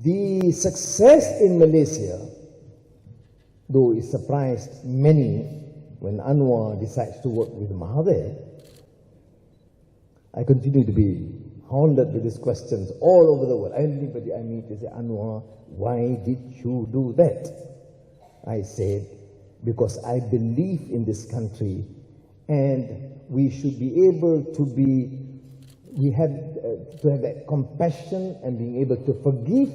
The success in Malaysia, though it surprised many when Anwar decides to work with Mahathir, I continue to be haunted with these questions all over the world. Anybody I meet, they say, Anwar, why did you do that? I said, because I believe in this country, and we should be able to be, we have to have that compassion and being able to forgive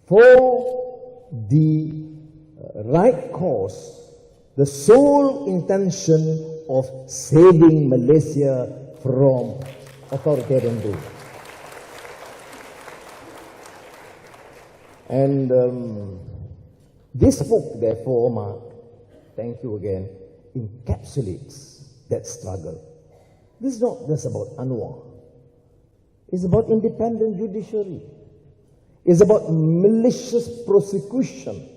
for the right cause, the sole intention of saving Malaysia from authoritarian rule. And this book, therefore, Mark, thank you again, encapsulates that struggle. This is not just about Anwar. It's about independent judiciary. It's about malicious prosecution.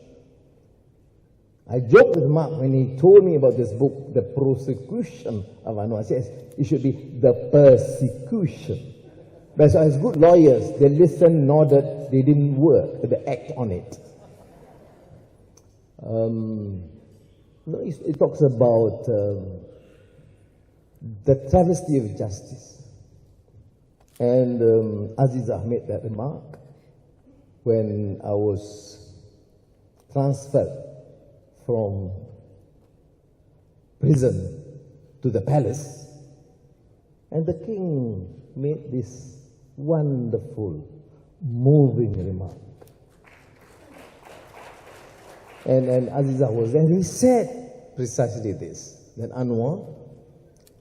I joked with Mark when he told me about this book, The Prosecution of Anwar. He says it should be the persecution. But as good lawyers, they listened, nodded, they didn't work, they act on it. It talks about the travesty of justice. And Aziza made that remark when I was transferred from prison to the palace. And the king made this wonderful, moving remark. And Aziza was there, and he said precisely this, that Anwar,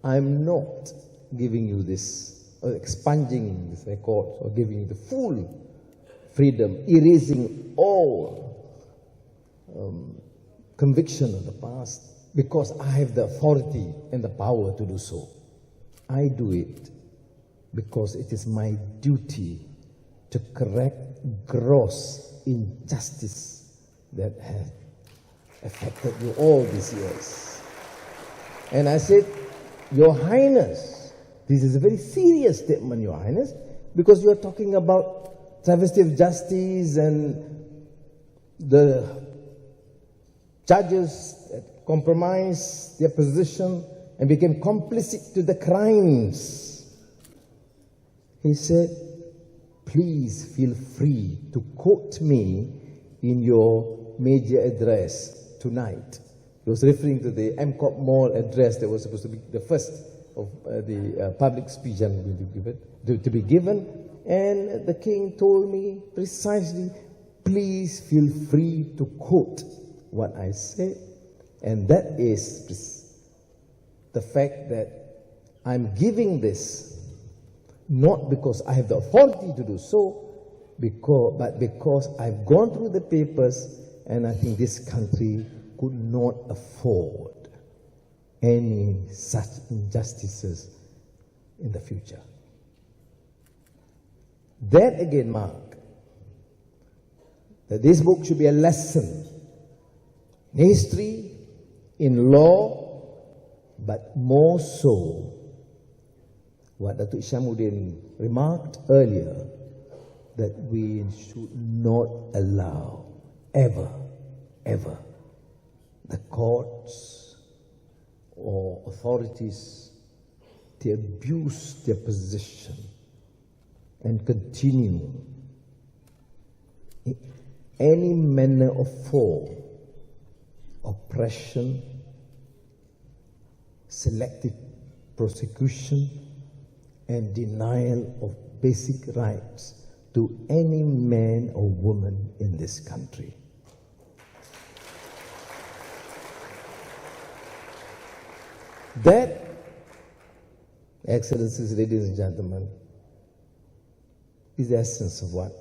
I'm not giving you this, or expunging this record, or giving you the full freedom, erasing all conviction of the past, because I have the authority and the power to do so. I do it because it is my duty to correct gross injustice that has affected you all these years. And I said, Your Highness, this is a very serious statement, Your Highness, because you are talking about travesty of justice and the judges that compromised their position and became complicit to the crimes. He said, please feel free to quote me in your major address tonight. He was referring to the MCOP Mall address that was supposed to be the first of the public speech I'm going to be given. And the king told me precisely, please feel free to quote what I said. And that is the fact that I'm giving this not because I have the authority to do so, but because I've gone through the papers and I think this country could not afford any such injustices in the future. That again, Mark, that this book should be a lesson in history, in law, but more so what Datuk Ishamuddin remarked earlier, that we should not allow ever the courts or authorities to abuse their position and continue in any manner of form, oppression, selective prosecution, and denial of basic rights to any man or woman in this country. That, Excellencies, ladies and gentlemen, is the essence of what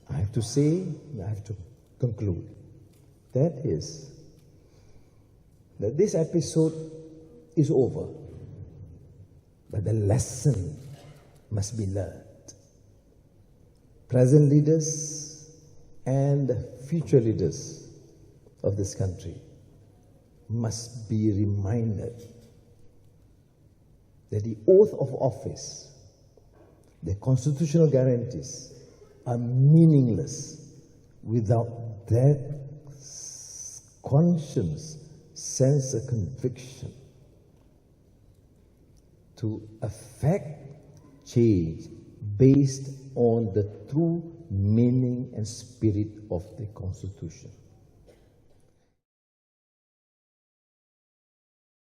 I have to say, and I have to conclude. That is, that this episode is over, but the lesson must be learned. Present leaders and future leaders of this country must be reminded that the oath of office, the constitutional guarantees, are meaningless without that conscience, sense of conviction to affect change based on the true meaning and spirit of the Constitution.